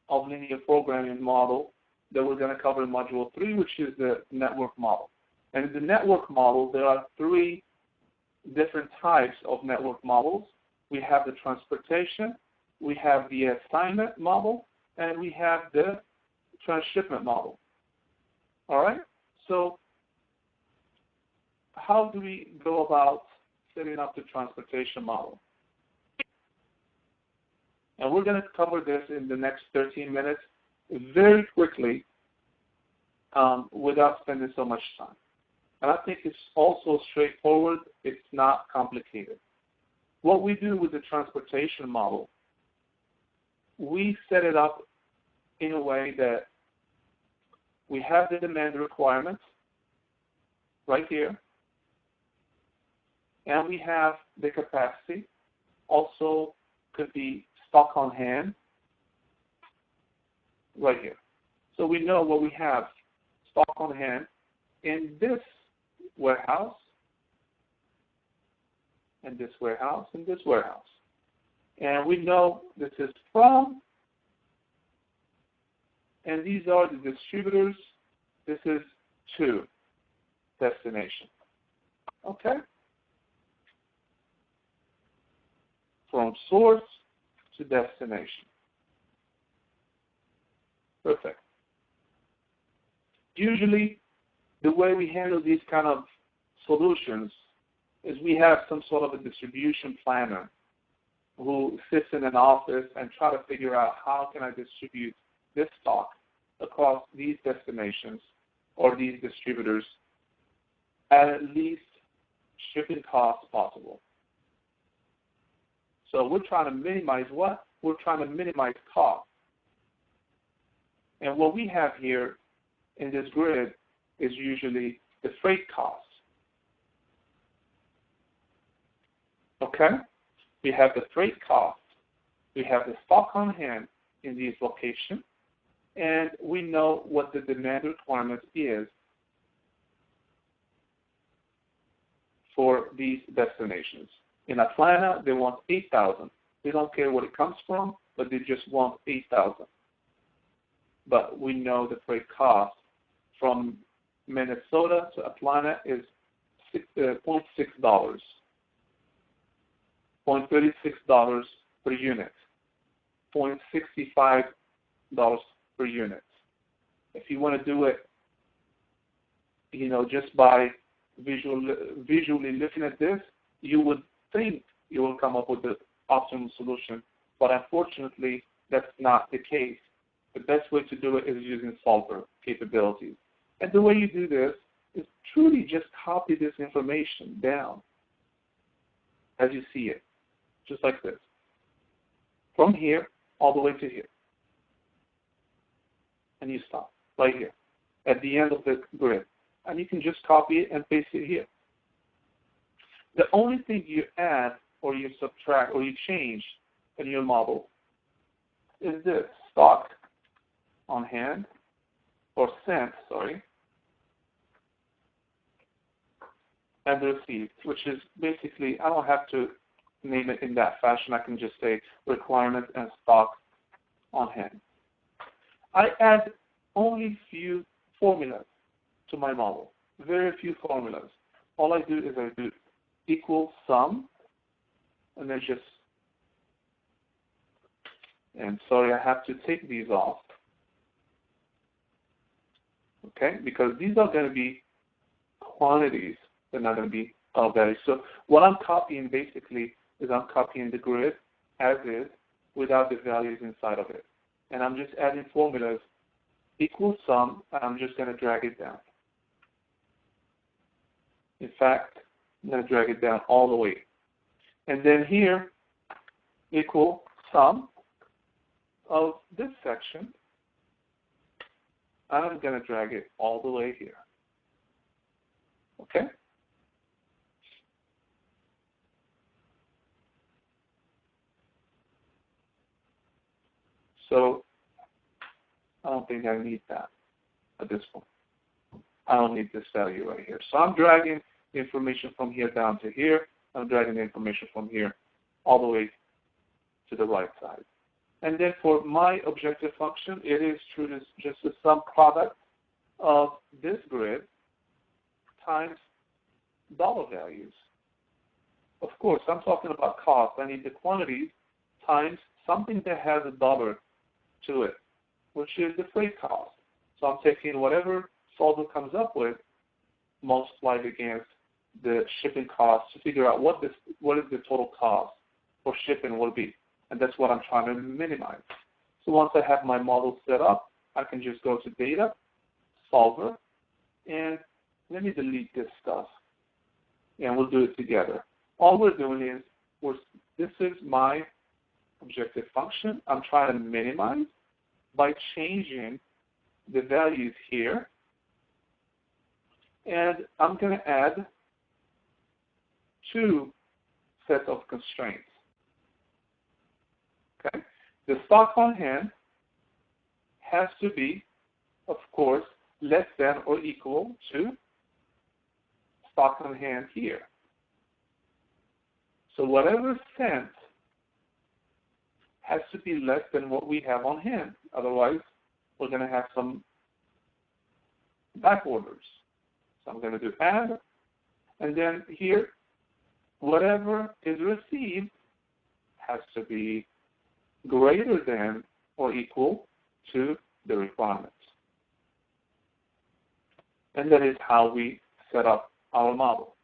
of linear programming model that we're going to cover in Module 3, which is the network model. And in the network model, there are 3 different types of network models. We have the transportation, we have the assignment model, and we have the transshipment model. All right? So how do we go about setting up the transportation model? And we're going to cover this in the next 13 minutes very quickly without spending so much time. And I think it's also straightforward. It's not complicated. What we do with the transportation model, we set it up in a way that we have the demand requirements right here, and we have the capacity. Also could be stock on hand right here. So we know what we have stock on hand in this warehouse, and this warehouse, and this warehouse. And we know this is from, and these are the distributors. This is to destination. Okay? From source to destination. Perfect. Usually, the way we handle these kind of solutions is we have some sort of a distribution planner who sits in an office and try to figure out how can I distribute this stock across these destinations or these distributors at least shipping costs possible. So we're trying to minimize what? We're trying to minimize cost. And what we have here in this grid is usually the freight costs. Okay? We have the freight cost. We have the stock on hand in these locations. And we know what the demand requirement is for these destinations. In Atlanta, they want 8,000. They don't care what it comes from, but they just want 8,000. But we know the freight cost from Minnesota to Atlanta is $0.6, $0.36 per unit, $0.65 per unit. If you want to do it, just by visually looking at this, you would think you will come up with the optimal solution, but unfortunately, that's not the case. The best way to do it is using solver capabilities. And the way you do this is truly just copy this information down as you see it, just like this. From here all the way to here. And you stop right here at the end of the grid. And you can just copy it and paste it here. The only thing you add or you subtract or you change in your model is this, stock on hand, or sent, and received, which is basically, I don't have to name it in that fashion. I can just say requirement and stock on hand. I add only few formulas to my model, very few formulas. All I do is I do equal sum, and then I have to take these off, okay, because these are going to be quantities. They're not going to be values. So what I'm copying basically is I'm copying the grid as is without the values inside of it. And I'm just adding formulas equal sum, and I'm just going to drag it down. In fact, I'm going to drag it down all the way. And then here, equal sum of this section, I'm going to drag it all the way here. Okay? So I don't think I need that at this point. I don't need this value right here. So I'm dragging the information from here down to here. I'm dragging the information from here all the way to the right side. And then for my objective function, it is just the sum product of this grid times dollar values. Of course, I'm talking about cost. I need the quantities times something that has a dollar to it, which is the freight cost. So I'm taking whatever Solver comes up with, multiplied against the shipping cost to figure out what is the total cost for shipping will be. And that's what I'm trying to minimize. So once I have my model set up, I can just go to Data, Solver, and let me delete this stuff. And we'll do it together. All we're doing is, this is my objective function. I'm trying to minimize by changing the values here. And I'm going to add 2 sets of constraints. Okay? The stock on hand has to be, of course, less than or equal to stock on hand here. So whatever cent has to be less than what we have on hand. Otherwise, we're going to have some back orders. So I'm going to do add, and then here, whatever is received has to be greater than or equal to the requirements. And that is how we set up our model.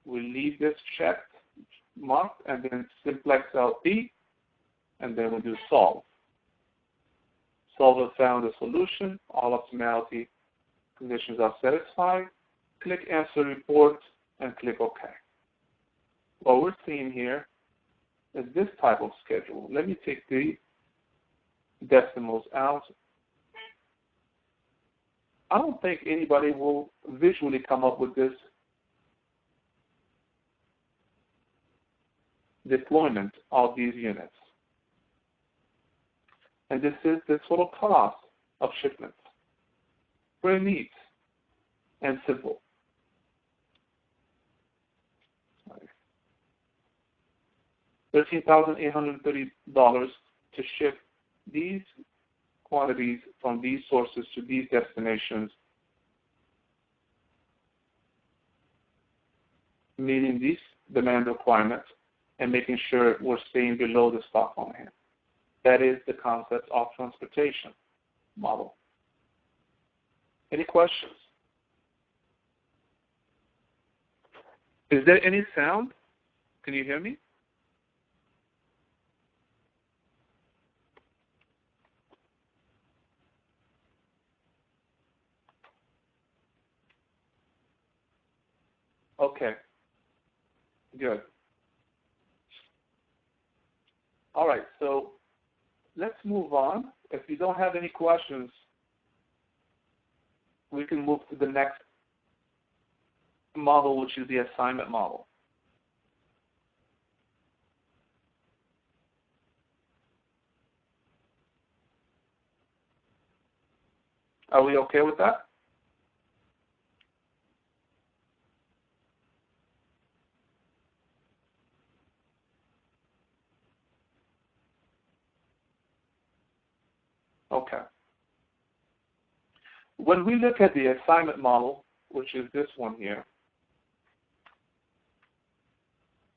We leave this checked, marked, and then simplex LP, and then we do solve. Solver found a solution, all optimality conditions are satisfied. Click Answer Report and click OK. What we're seeing here is this type of schedule. Let me take the decimals out. I don't think anybody will visually come up with this deployment of these units. And this is the total cost of shipments. Very neat and simple. $13,830 to ship these quantities from these sources to these destinations, meeting these demand requirements and making sure we're staying below the stock on hand. That is the concept of transportation model. Any questions? Is there any sound? Can you hear me? Okay. Good. All right, so let's move on. If you don't have any questions, we can move to the next model, which is the assignment model. Are we okay with that? Okay. When we look at the assignment model, which is this one here,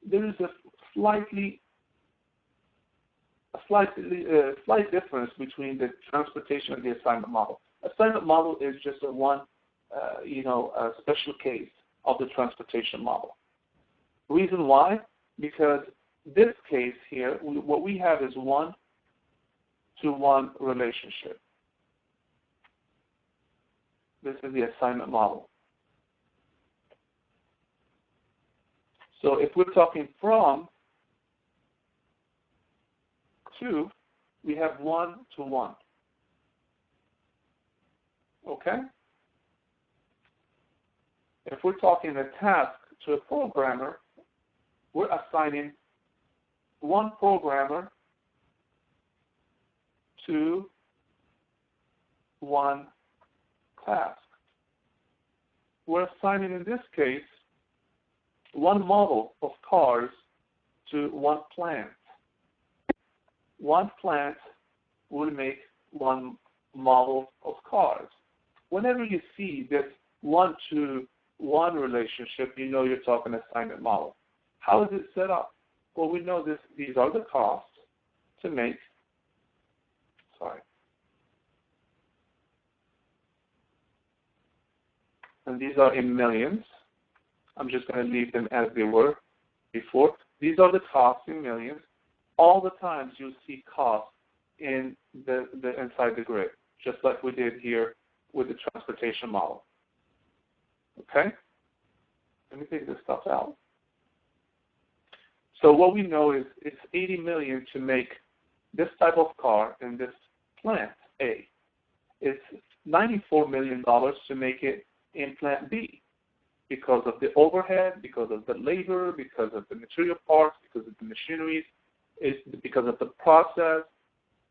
there is a slight difference between the transportation and the assignment model. Assignment model is just a special case of the transportation model. Reason why? Because this case here, what we have is one-to-one relationship. This is the assignment model. So if we're talking from to, we have one-to-one. Okay? If we're talking a task to a programmer, we're assigning one programmer to one task. We're assigning, in this case, one model of cars to one plant. one plant will make one model of cars. Whenever you see this 1-to-1 relationship, you know you're talking assignment model. How is it set up? Well, we know these are the costs to make, and these are in millions. I'm just going to leave them as they were before. These are the costs in millions. All the times you'll see costs in the inside the grid, just like we did here with the transportation model. Okay? Let me take this stuff out. So what we know is it's $80 million to make this type of car in this plant A. It's $94 million to make it in plant B because of the overhead, because of the labor, because of the material parts, because of the machineries, because of the process.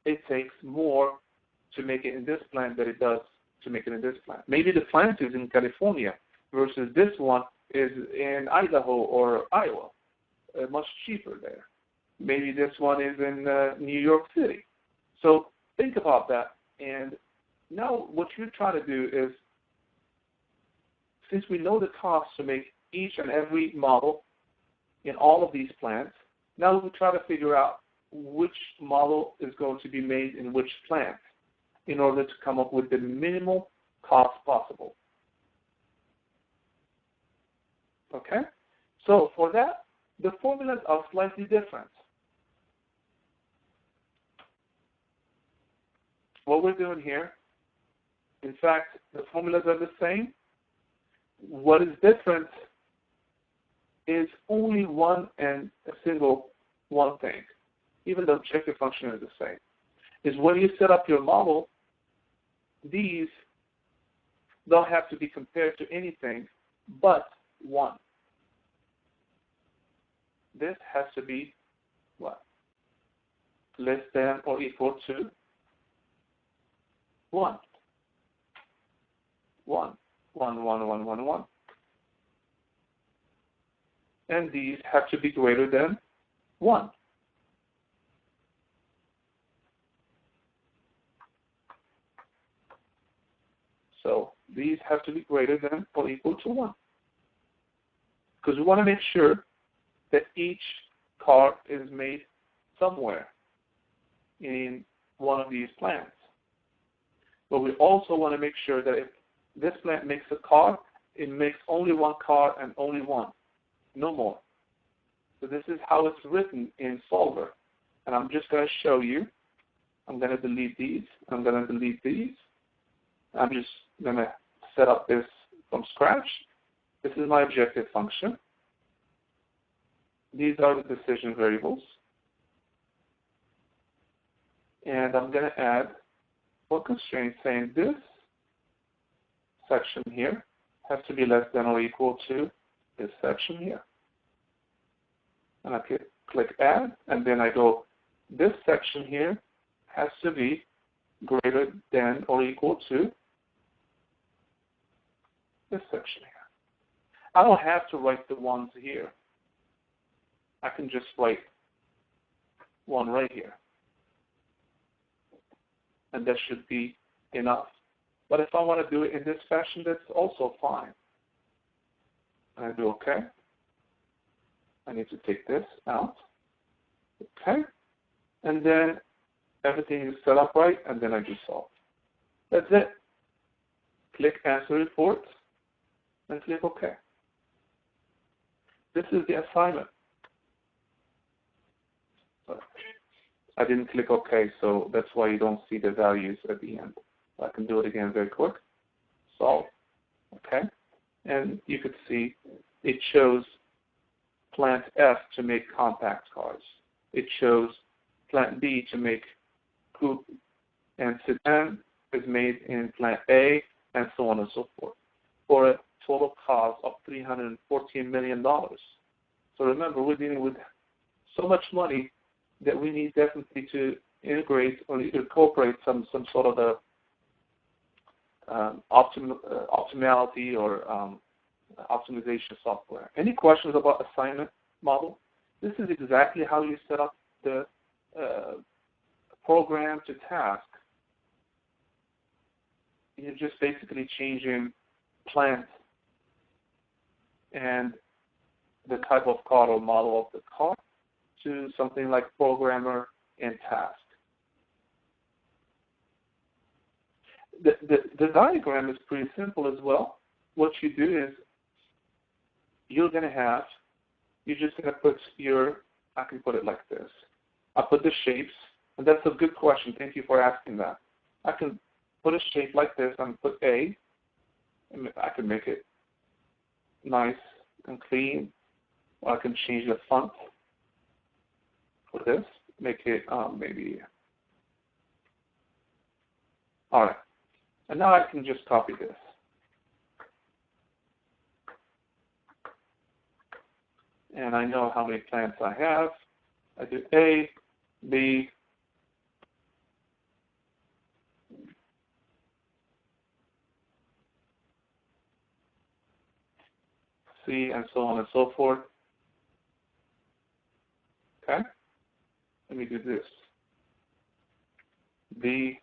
It takes more to make it in this plant than it does to make it in this plant. Maybe the plant is in California versus this one is in Idaho or Iowa. Much cheaper there. Maybe this one is in New York City. So think about that. And now what you're trying to do is, since we know the cost to make each and every model in all of these plants, now we try to figure out which model is going to be made in which plant in order to come up with the minimal cost possible. Okay? So for that, the formulas are slightly different. What we're doing here, in fact, the formulas are the same. What is different is only one and a single one thing, even the objective function is the same, is when you set up your model, these don't have to be compared to anything but 1. This has to be what? Less than or equal to 1. 1. 1, 1, 1, 1, 1. And these have to be greater than 1. So these have to be greater than or equal to 1. Because we want to make sure that each car is made somewhere in one of these plants. But we also want to make sure that if this plant makes a car, it makes only one car and only one, no more. So this is how it's written in Solver. And I'm just going to show you. I'm going to delete these. I'm going to delete these. I'm just going to set up this from scratch. This is my objective function. These are the decision variables. And I'm going to add one constraint saying this section here has to be less than or equal to this section here. And I click add, and then I go, this section here has to be greater than or equal to this section here. I don't have to write the ones here. I can just write one right here. And that should be enough. But if I want to do it in this fashion, that's also fine. And I do OK. I need to take this out. OK. And then everything is set up right, and then I just solve. That's it. Click Answer Report, and click OK. This is the assignment. I didn't click OK, so that's why you don't see the values at the end. I can do it again very quick. Solve. Okay? And you could see it shows plant F to make compact cars. It shows plant B to make coupe and sedan is made in plant A, and so on and so forth, for a total cost of $314 million. So remember, we're dealing with so much money that we need definitely to integrate or incorporate some sort of a optimality or optimization software. Any questions about assignment model? This is exactly how you set up the program to task, you're just basically changing plant and the type of car or model of the car to something like programmer and task. The diagram is pretty simple as well. What you do is you're just going to put I can put it like this. I put the shapes, and that's a good question. Thank you for asking that. I can put a shape like this and put A, and I can make it nice and clean, or I can change the font for this, make it maybe, all right. And now I can just copy this. And I know how many plants I have. I do A, B, C, and so on and so forth. Okay? Let me do this. B,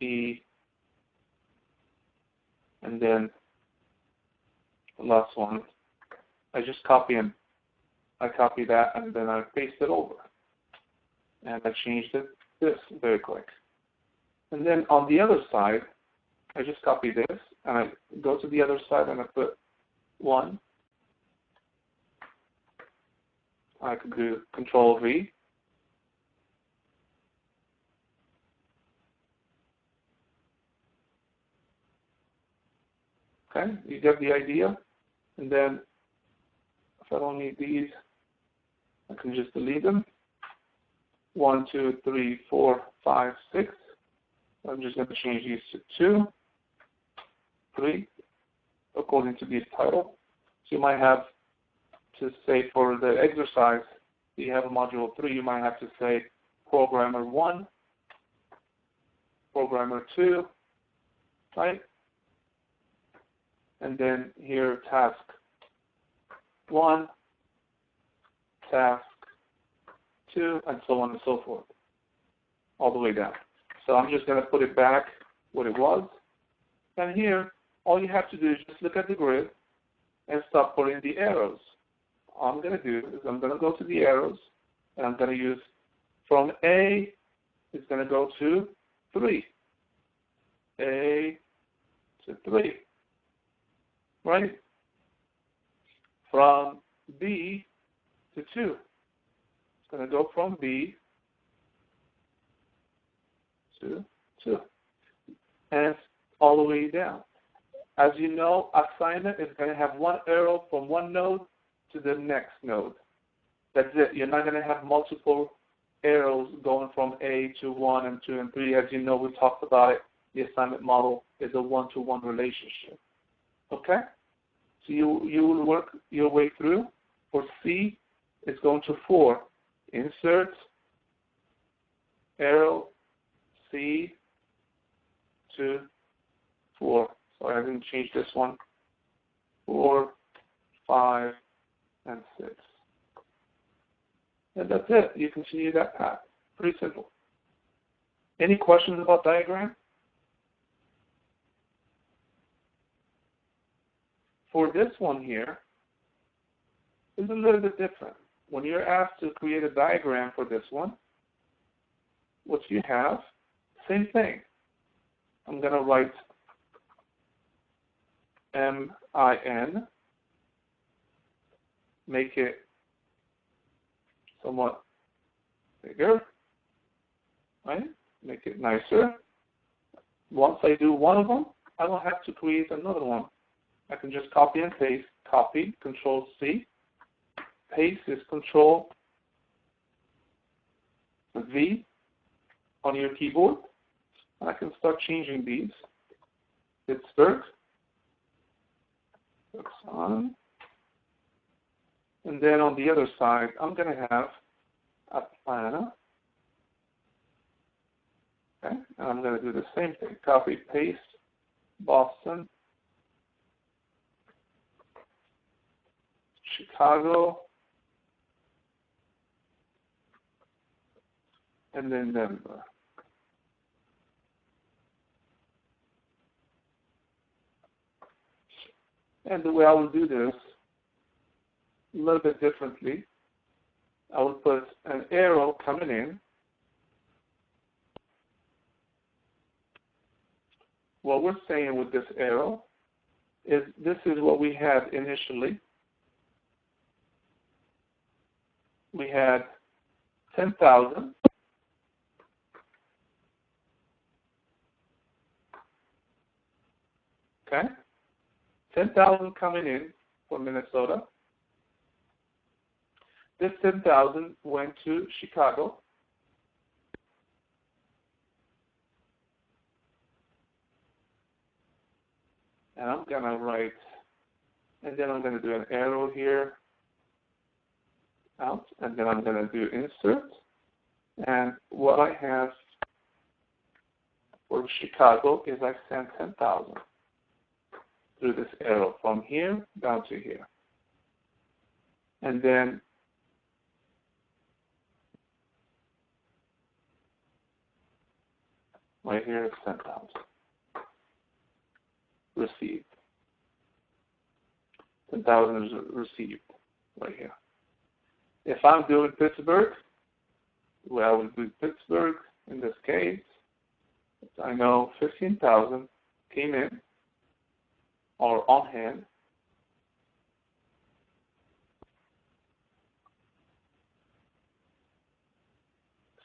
E, and then the last one. I just copy that, and then I paste it over. And I changed this very quick. And then on the other side, I just copy this, and I go to the other side, and I put 1. I could do Control V. Okay, you get the idea? And then if I don't need these, I can just delete them. 1, 2, 3, 4, 5, 6. I'm just going to change these to 2, 3, according to the title. So you might have to say for the exercise, you have a module 3, you might have to say programmer 1, programmer 2, right? And then here, task 1, task 2, and so on and so forth, all the way down. So I'm just going to put it back what it was. And here, all you have to do is just look at the grid and start putting the arrows. All I'm going to do is I'm going to go to the arrows, and I'm going to use from A, it's going to go to 3. A to 3. Right? From B to 2. It's going to go from B to 2. And all the way down. As you know, assignment is going to have one arrow from one node to the next node. That's it. You're not going to have multiple arrows going from A to 1 and 2 and 3. As you know, we talked about it. The assignment model is a one-to-one relationship. Okay? So you will work your way through. For C, it's going to 4. Insert, arrow, C to 4. Sorry, I didn't change this one. 4, 5, and 6. And that's it. You continue that path. Pretty simple. Any questions about diagram? For this one here, it's a little bit different. When you're asked to create a diagram for this one, what you have, same thing. I'm going to write MIN, make it somewhat bigger, right? Make it nicer. Once I do one of them, I don't have to create another one. I can just copy and paste. Copy, Control C. Paste is Control V on your keyboard. I can start changing these. Pittsburgh. On. And then on the other side, I'm going to have Atlanta. Okay, and I'm going to do the same thing. Copy, paste, Boston, Chicago, and then Denver. And the way I will do this a little bit differently, I will put an arrow coming in. What we're saying with this arrow is this is what we had initially. We had 10,000. Okay? 10,000 coming in from Minnesota. This 10,000 went to Chicago. And I'm going to write, and then I'm going to do an arrow here, out, and then I'm going to do insert. And what I have for Chicago is I sent 10,000 through this arrow from here down to here. And then right here is 10,000 received. 10,000 is received right here. If I'm doing Pittsburgh, well, I will do Pittsburgh in this case. I know 15,000 came in or on hand.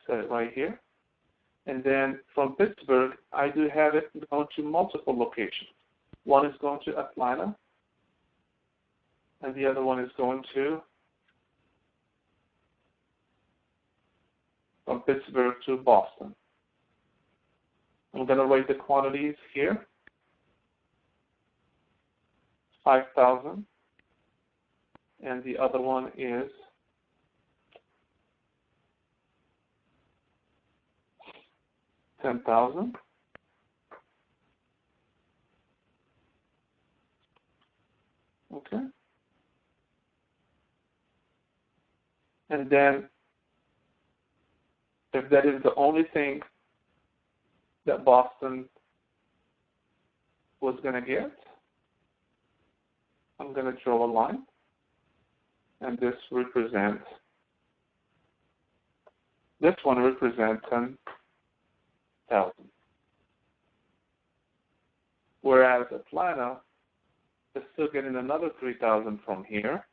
Set it right here. And then from Pittsburgh, I do have it going to multiple locations. One is going to Atlanta, and the other one is going to from Pittsburgh to Boston. I'm going to write the quantities here. 5,000, and the other one is 10,000. Okay. And then if that is the only thing that Boston was going to get, I'm going to draw a line, and this one represents 10,000. Whereas Atlanta is still getting another 3,000 from here.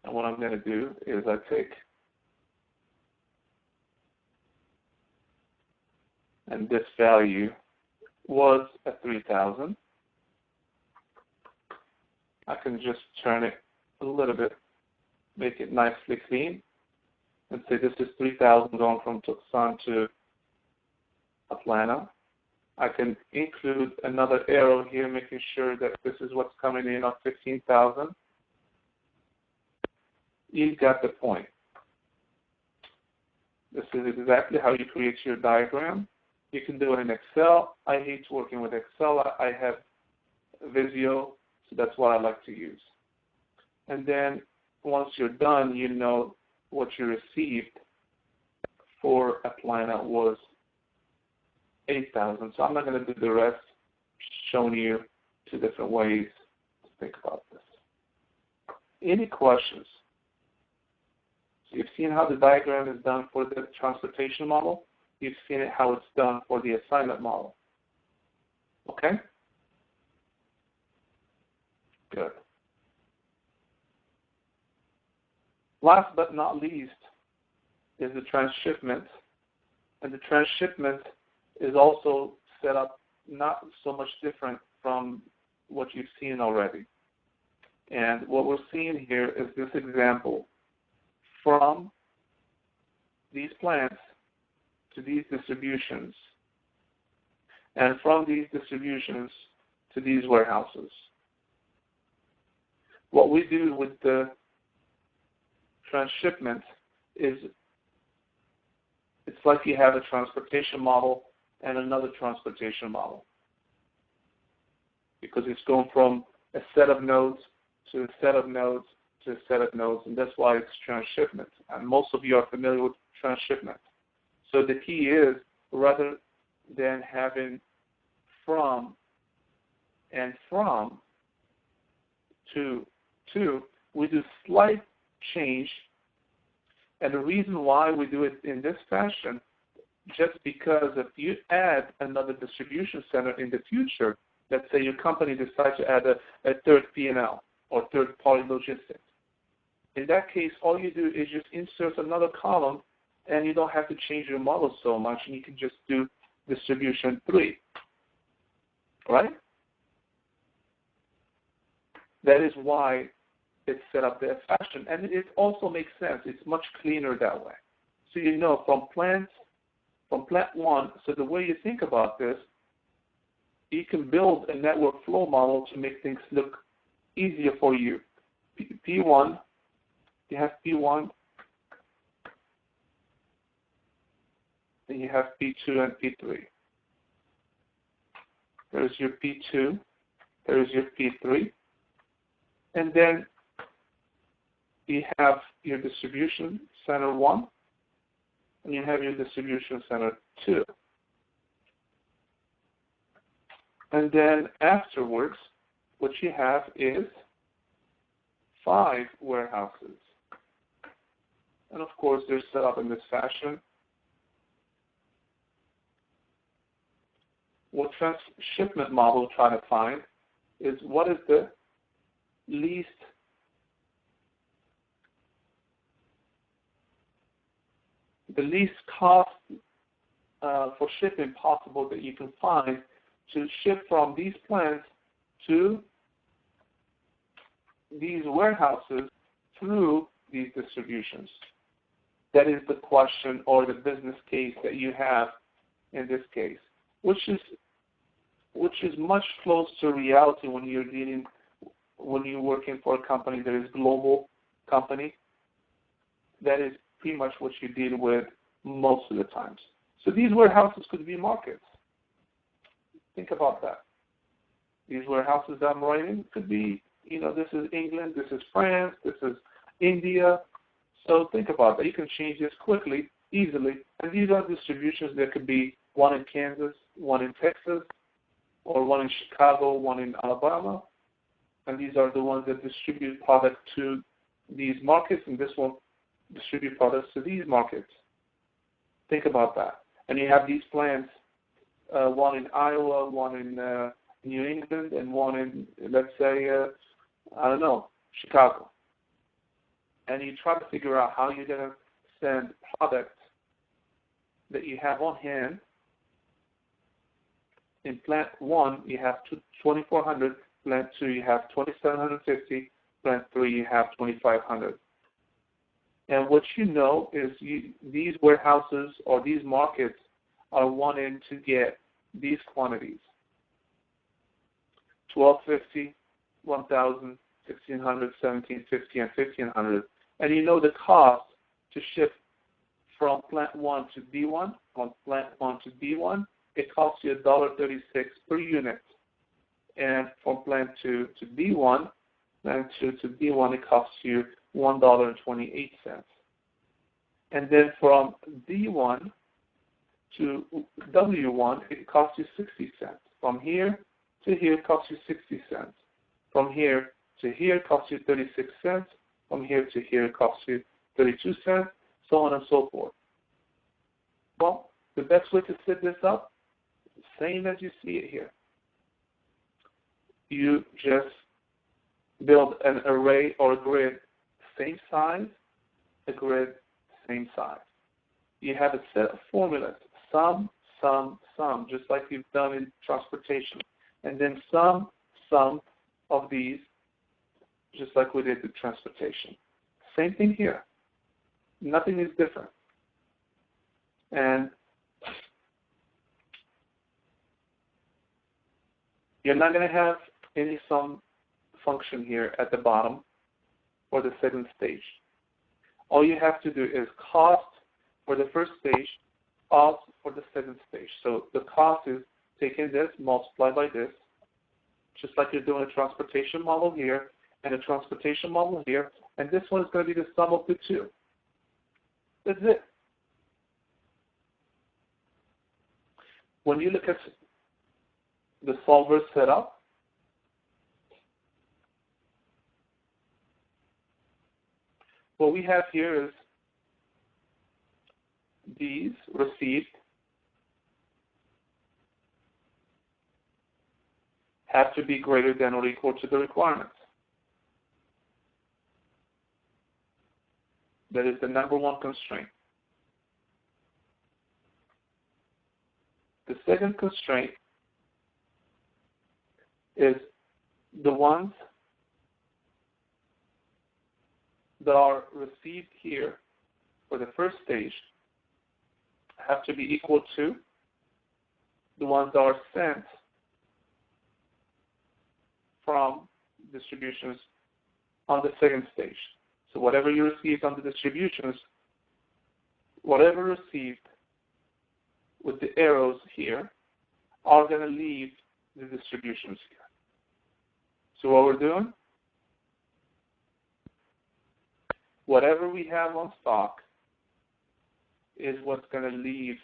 And what I'm going to do is I take, and this value was at 3,000. I can just turn it a little bit, make it nicely clean, and say this is 3,000 going from Tucson to Atlanta. I can include another arrow here, making sure that this is what's coming in on 15,000. You've got the point. This is exactly how you create your diagram. You can do it in Excel. I hate working with Excel. I have Visio, so that's what I like to use. And then once you're done, you know what you received for Atlanta was 8,000. So I'm not going to do the rest, showing you two different ways to think about this. Any questions? So you've seen how the diagram is done for the transportation model. You've seen it how it's done for the assignment model. Okay? Good. Last but not least is the transshipment. And the transshipment is also set up not so much different from what you've seen already. And what we're seeing here is this example from these plants to these distributions, and from these distributions to these warehouses. What we do with the transshipment is it's like you have a transportation model and another transportation model, because it's going from a set of nodes to a set of nodes to a set of nodes, and that's why it's transshipment. And most of you are familiar with transshipment. So the key is, rather than having from and from to, we do slight change. And the reason why we do it in this fashion, just because if you add another distribution center in the future, let's say your company decides to add a third P&L or third-party logistics. In that case, all you do is just insert another column, and you don't have to change your model so much, and you can just do distribution 3, right? That is why it's set up that fashion, and it also makes sense. It's much cleaner that way. So you know from plant 1, so the way you think about this, you can build a network flow model to make things look easier for you. P1, you have P1, then you have P2 and P3. There's your P2, there's your P3, and then you have your distribution center 1, and you have your distribution center 2. And then afterwards, what you have is 5 warehouses. And of course, they're set up in this fashion. What transshipment model try to find is what is the least cost for shipping possible that you can find to ship from these plants to these warehouses through these distributions. That is the question or the business case that you have in this case, which is much closer to reality when you're working for a company that is global company. That is pretty much what you deal with most of the times. So these warehouses could be markets. Think about that. These warehouses that I'm writing could be, this is England, this is France, this is India. So think about that. You can change this quickly, easily. And these are distributions. There could be one in Kansas, one in Texas, or one in Chicago, one in Alabama. And these are the ones that distribute product to these markets, and this one distribute products to these markets. Think about that. And you have these plants, one in Iowa, one in New England, and one in, let's say, Chicago. And you try to figure out how you're going to send product that you have on hand. In plant 1, you have 2,400. Plant 2, you have 2,750. Plant 3, you have 2,500. And what you know is these warehouses or these markets are wanting to get these quantities: 1,250, 1,000, 1,600, 1,750, and 1,500. And you know the cost to ship from plant 1 to B1, from plant 1 to B1, it costs you $1.36 per unit. And from plant 2 to B1, plant 2 to B1, it costs you $1.28. And then from D1 to W1, it costs you 60 cents. From here to here, it costs you 60 cents. From here to here, it costs you 36 cents. From here to here, it costs you 32 cents, so on and so forth. Well, the best way to set this up, same as you see it here. You just build an array or a grid, same size, a grid, same size. You have a set of formulas, sum, just like you've done in transportation. And then sum of these, just like we did with transportation. Same thing here. Nothing is different. And you're not going to have any sum function here at the bottom for the second stage. All you have to do is cost for the first stage, cost for the second stage. So the cost is taking this, multiplied by this, just like you're doing a transportation model here, and the transportation model here, and this one is going to be the sum of the two. That's it. When you look at the solver setup, what we have here is these received have to be greater than or equal to the requirements. That is the number one constraint. The second constraint is the ones that are received here for the first stage have to be equal to the ones that are sent from distributions on the second stage. So whatever you received on the distributions, whatever received with the arrows here are going to leave the distributions here. So what we're doing, whatever we have on stock is what's going to leave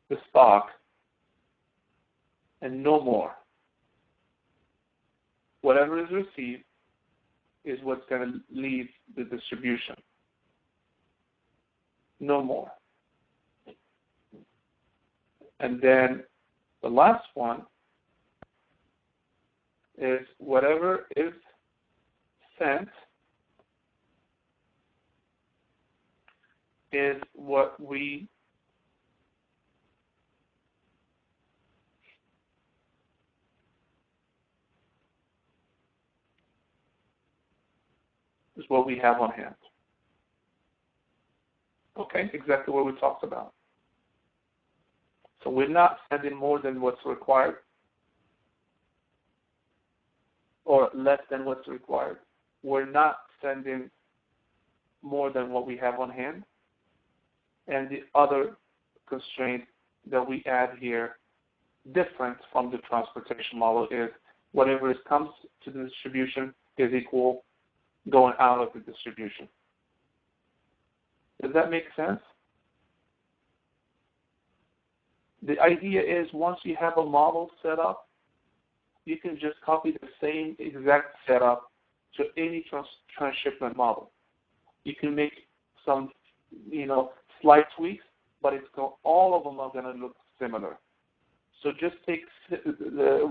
the stock and no more. Whatever is received is what's going to leave the distribution. No more. And then the last one is whatever is sent is what we have on hand. Okay, exactly what we talked about. So we're not sending more than what's required or less than what's required. We're not sending more than what we have on hand. And the other constraint that we add here, different from the transportation model, is whatever comes to the distribution is equal going out of the distribution. Does that make sense? The idea is once you have a model set up, you can just copy the same exact setup to any transshipment model. You can make some, slight tweaks, but all of them are going to look similar. So just take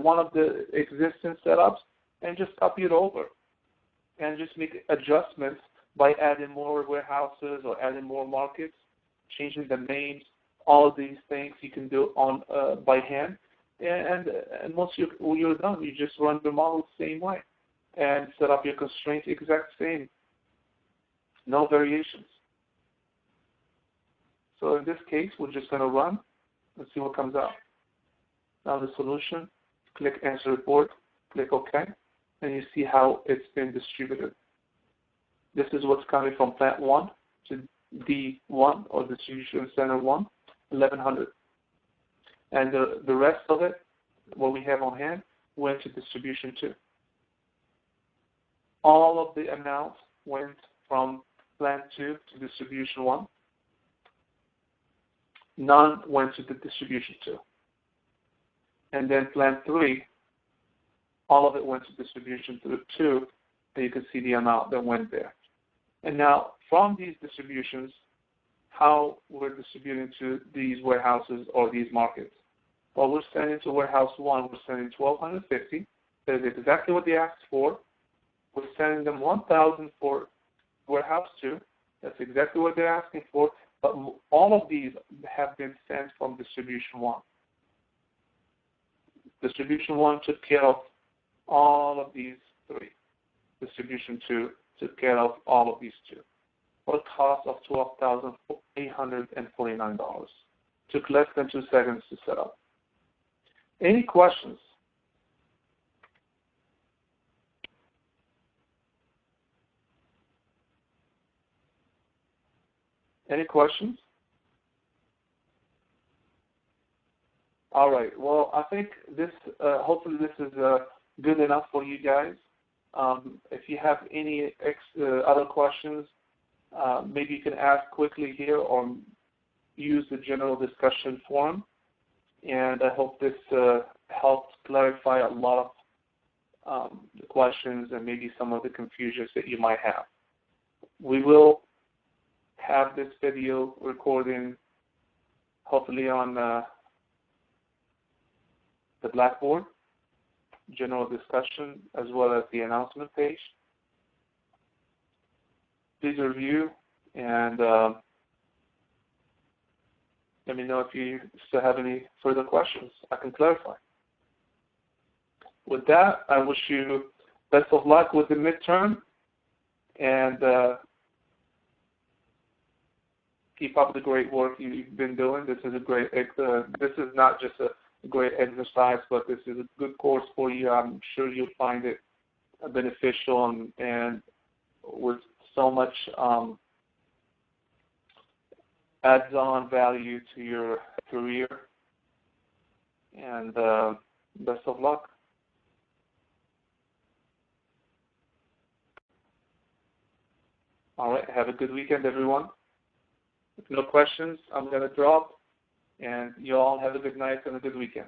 one of the existing setups and just copy it over, and just make adjustments by adding more warehouses or adding more markets, changing the names. All of these things you can do on by hand, and once you're done, you just run the model the same way and set up your constraints exact same, no variations. So in this case, we're just going to run and see what comes out. Now the solution, click Answer Report, click OK, and you see how it's been distributed. This is what's coming from Plant 1 to D1, or Distribution Center 1, 1100. And the rest of it, what we have on hand, went to Distribution 2. All of the amounts went from Plant 2 to Distribution 1. None went to the Distribution 2. And then Plant 3, all of it went to Distribution 2, and you can see the amount that went there. And now, from these distributions, how we're distributing to these warehouses or these markets? Well, we're sending to Warehouse 1, we're sending 1,250. That is exactly what they asked for. We're sending them 1,000 for Warehouse 2. That's exactly what they're asking for. But all of these have been sent from Distribution 1. Distribution 1 took care of all of these three. Distribution 2 took care of all of these two, for a cost of $12,849. Took less than 2 seconds to set up. Any questions? Any questions? All right. Well, I think this, hopefully this is good enough for you guys. If you have any other questions, maybe you can ask quickly here or use the general discussion forum. And I hope this helped clarify a lot of the questions and maybe some of the confusions that you might have. We will have this video recording hopefully on the Blackboard, general discussion, as well as the announcement page. Please review and let me know if you still have any further questions I can clarify. With that, I wish you best of luck with the midterm, and keep up the great work you've been doing. This is a great. This is not just a great exercise, but this is a good course for you. I'm sure you'll find it beneficial and with so much adds-on value to your career. And best of luck. All right, have a good weekend, everyone. If no questions, I'm going to drop, and you all have a good night and a good weekend.